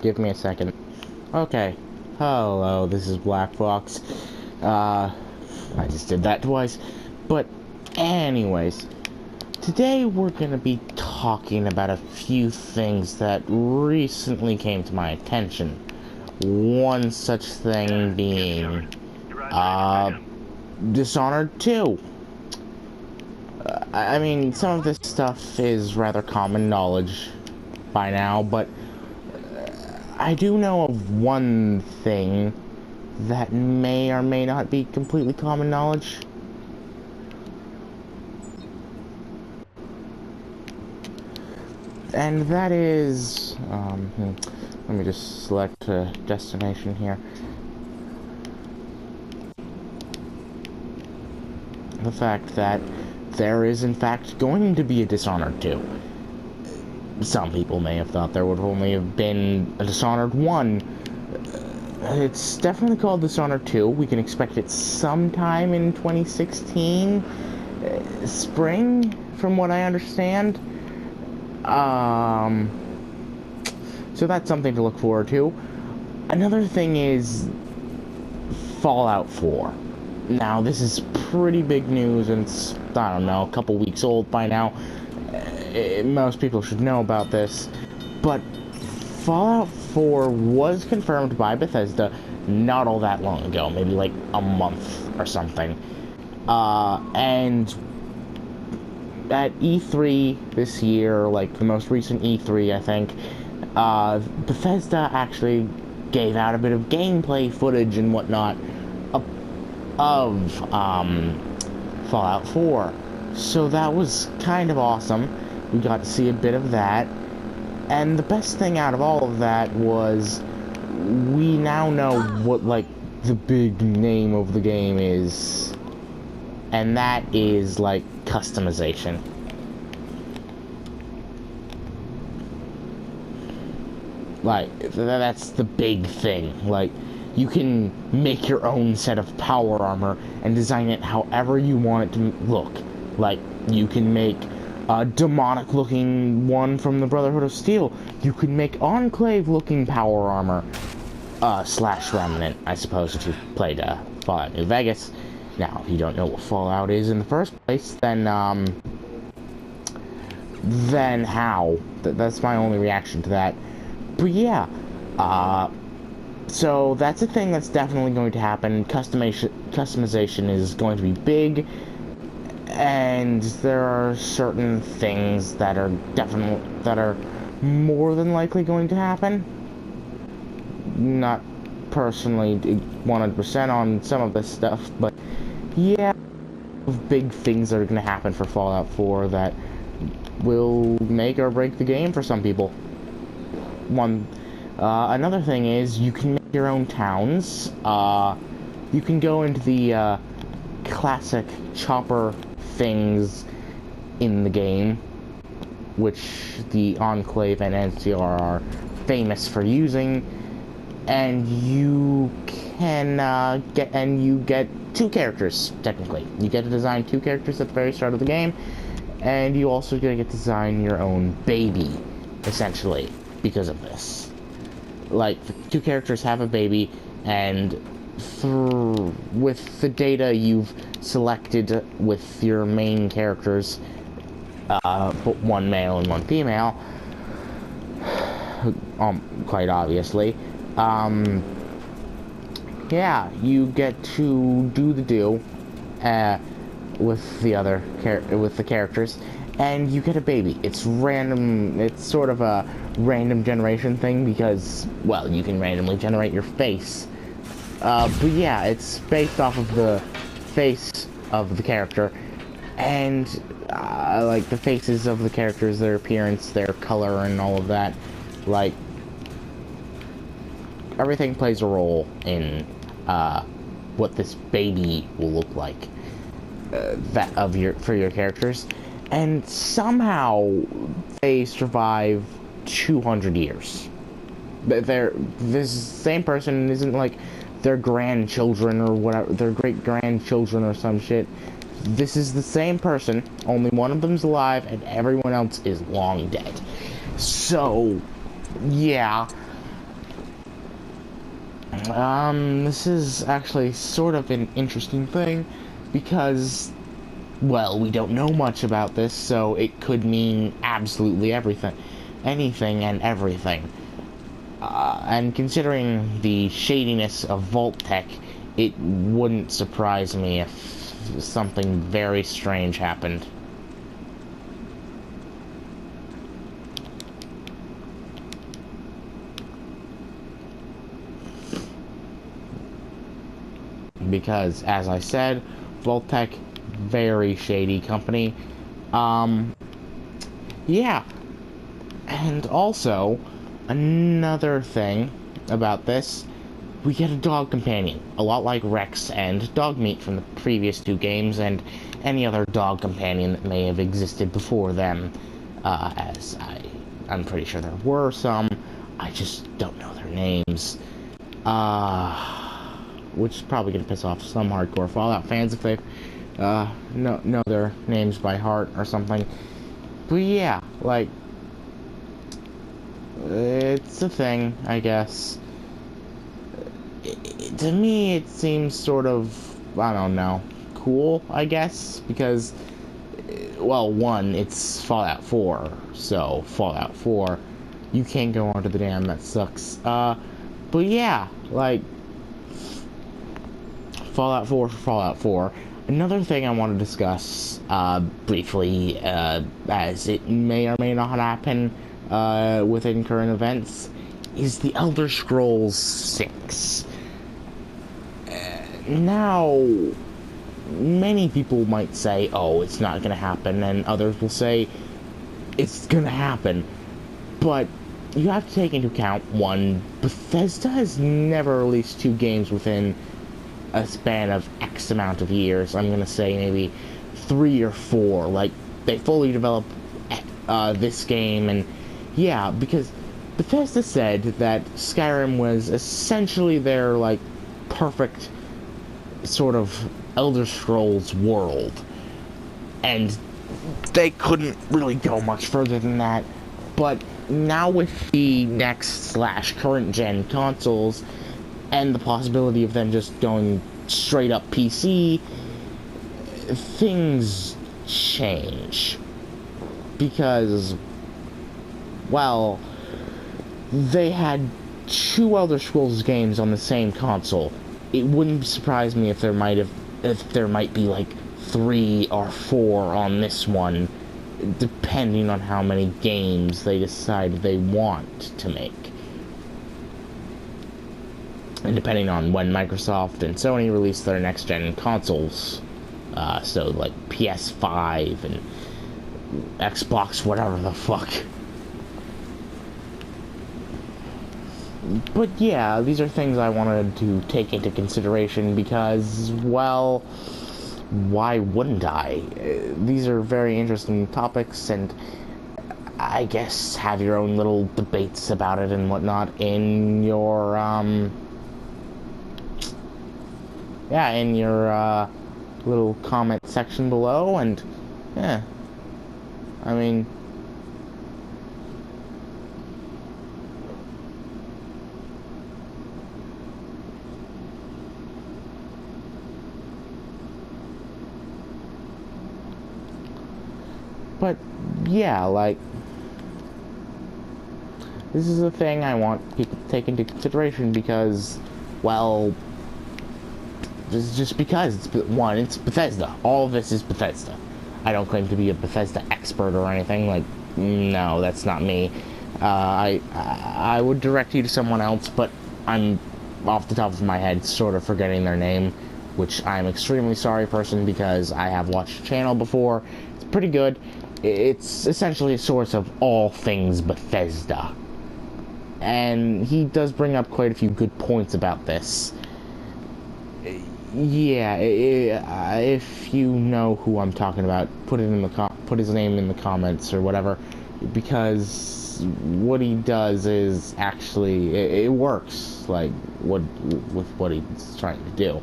give me a second. Okay. Hello, this is Black Fox. I just did that twice. But, anyways, today we're gonna be talking about a few things that recently came to my attention. One such thing being, Dishonored 2. I mean, some of this stuff is rather common knowledge by now, but I do know of one thing that may or may not be completely common knowledge. And that is, let me just select a destination here. The fact that there is in fact going to be a Dishonored 2. Some people may have thought there would only have been a Dishonored 1. It's definitely called Dishonored 2. We can expect it sometime in 2016, spring, from what I understand. So that's something to look forward to. Another thing is Fallout 4. Now, this is pretty big news, and it's, I don't know, a couple weeks old by now. Most people should know about this, but Fallout 4 was confirmed by Bethesda not all that long ago, maybe like a month or something. And at E3 this year, like the most recent E3, I think, Bethesda actually gave out a bit of gameplay footage and whatnot of Fallout 4. So that was kind of awesome. We got to see a bit of that. And the best thing out of all of that was we now know what, like, the big name of the game is. And that is, like, customization. Like, that's the big thing. Like, you can make your own set of power armor and design it however you want it to look. Like, you can make a demonic-looking one from the Brotherhood of Steel. You can make Enclave-looking power armor. Slash Remnant, I suppose, if you've played Fallout New Vegas. Now, if you don't know what Fallout is in the first place, then how? That's my only reaction to that. But yeah, so that's a thing that's definitely going to happen. Customization is going to be big, and there are certain things that are more than likely going to happen. Not personally 100% on some of this stuff, but yeah, big things that are going to happen for Fallout 4 that will make or break the game for some people. Another thing is you can make your own towns. You can go into the classic chopper things in the game, which the Enclave and NCR are famous for using, and you can get two characters, technically. You get to design two characters at the very start of the game, and you also get to design your own baby, essentially, because of this. Like, the two characters have a baby, and with the data you've selected with your main characters, one male and one female, quite obviously, yeah, you get to do the do with the characters, and you get a baby. It's random. It's sort of a random generation thing because, well, you can randomly generate your face. But yeah, it's based off of the face of the character, and like the faces of the characters, their appearance, their color, and all of that. Like, everything plays a role in what this baby will look like for your characters, and somehow they survive 200 years. This same person isn't like their grandchildren or whatever, their great-grandchildren or some shit. This is the same person, only one of them's alive and everyone else is long dead. So, yeah, This is actually sort of an interesting thing because, well, we don't know much about this, so it could mean absolutely everything. Anything and everything. And considering the shadiness of Vault Tech, it wouldn't surprise me if something very strange happened. Because, as I said, Vault Tech, very shady company. Yeah. And also, another thing about this, we get a dog companion, a lot like Rex and Dogmeat from the previous two games, and any other dog companion that may have existed before them, as I'm pretty sure there were some, I just don't know their names. Which is probably gonna piss off some hardcore Fallout fans if they know their names by heart or something. But yeah, like, it's a thing, I guess. To me, it seems sort of, I don't know, cool, I guess, because, well, one, it's Fallout 4, so Fallout 4, you can't go onto the dam, that sucks. But yeah, like, Fallout 4 for Fallout 4. Another thing I want to discuss, briefly, as it may or may not happen, within current events, is the Elder Scrolls 6. Now, many people might say, oh, it's not gonna happen, and others will say, it's gonna happen. But you have to take into account, one, Bethesda has never released two games within a span of X amount of years. I'm gonna say maybe 3 or 4. Like, they fully developed this game, and yeah, because Bethesda said that Skyrim was essentially their, like, perfect sort of Elder Scrolls world, and they couldn't really go much further than that. But now with the next / current gen consoles and the possibility of them just going straight up PC, things change. Because, well, they had 2 Elder Scrolls games on the same console. It wouldn't surprise me if there might be like 3 or 4 on this one, depending on how many games they decide they want to make. And depending on when Microsoft and Sony release their next-gen consoles. So, like, PS5 and Xbox, whatever the fuck. But yeah, these are things I wanted to take into consideration because, well, why wouldn't I? These are very interesting topics, and I guess have your own little debates about it and whatnot in your, in your, little comment section below, and, yeah, I mean, but, yeah, like, this is a thing I want people to take into consideration because, well, just because, it's Bethesda. All of this is Bethesda. I don't claim to be a Bethesda expert or anything, like, no, that's not me. I would direct you to someone else, but I'm, off the top of my head, sort of forgetting their name, which I'm extremely sorry, person, because I have watched the channel before. It's pretty good. It's essentially a source of all things Bethesda. And he does bring up quite a few good points about this. Yeah, if you know who I'm talking about, put his name in the comments or whatever, because what he does is actually it works, like with what he's trying to do.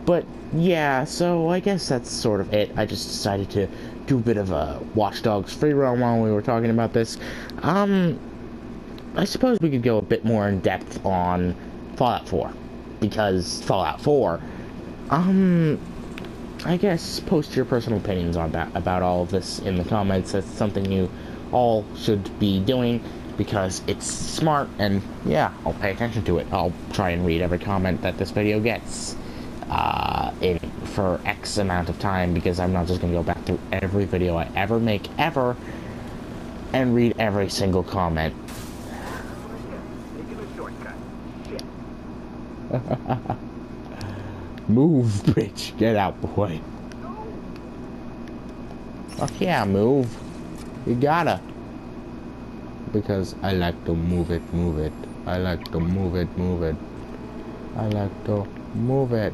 But yeah, so I guess that's sort of it. I just decided to do a bit of a Watch Dogs free roam while we were talking about this. I suppose we could go a bit more in depth on Fallout 4, because Fallout 4, I guess post your personal opinions on that, about all of this in the comments. That's something you all should be doing, because it's smart, and yeah, I'll pay attention to it. I'll try and read every comment that this video gets for X amount of time, because I'm not just going to go back through every video I ever make, ever, and read every single comment. Move, bitch. Get out the way. Fuck yeah, move. You gotta. Because I like to move it, move it. I like to move it, move it. I like to move it.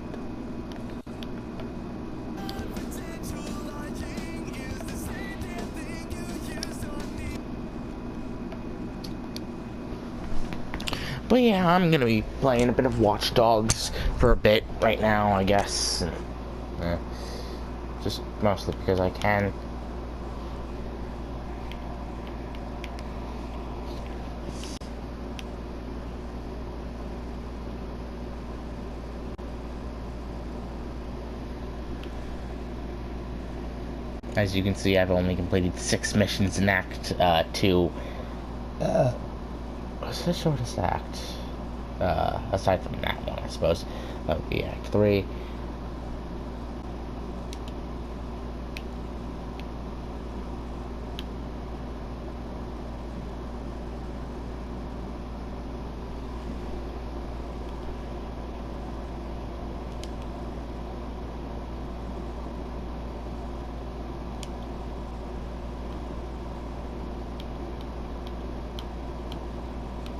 But yeah, I'm gonna be playing a bit of Watch Dogs for a bit right now, I guess. And, just mostly because I can. As you can see, I've only completed 6 missions in Act 2. What's the shortest act? Aside from that one, I suppose. That would be Act 3.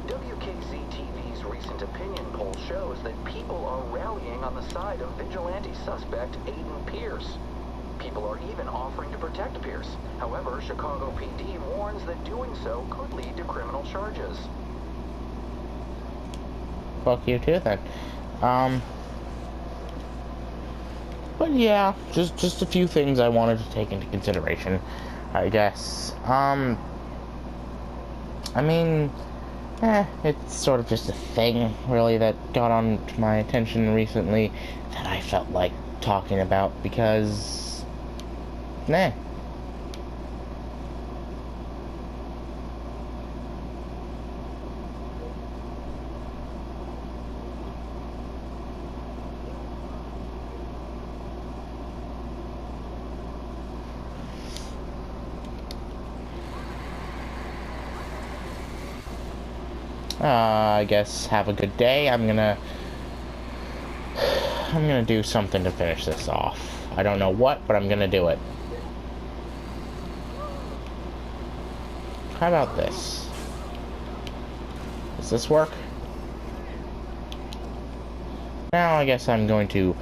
WKZ-TV's recent opinion poll shows that people are rallying on the side of vigilante suspect Aiden Pierce. People are even offering to protect Pierce. However, Chicago PD warns that doing so could lead to criminal charges. Fuck you too, then. But yeah, just a few things I wanted to take into consideration, I guess. I mean, it's sort of just a thing, really, that got on to my attention recently that I felt like talking about, because, I guess have a good day. I'm gonna do something to finish this off. I don't know what, but I'm gonna do it. How about this? Does this work? Now I guess I'm going to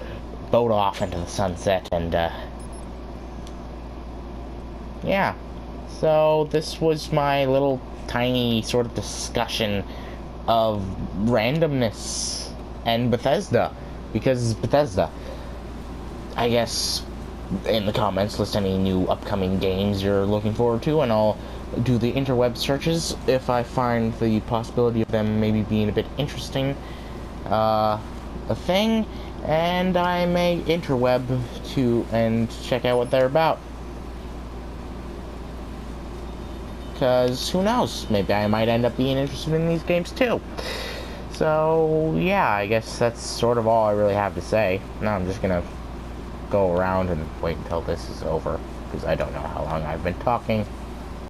boat off into the sunset and, yeah. So this was my little tiny sort of discussion of randomness and Bethesda, because Bethesda. I guess in the comments list any new upcoming games you're looking forward to, and I'll do the interweb searches if I find the possibility of them maybe being a bit interesting a thing, and I may interweb to and check out what they're about. Because who knows, maybe I might end up being interested in these games too. So yeah, I guess that's sort of all I really have to say. Now I'm just gonna go around and wait until this is over, because I don't know how long I've been talking.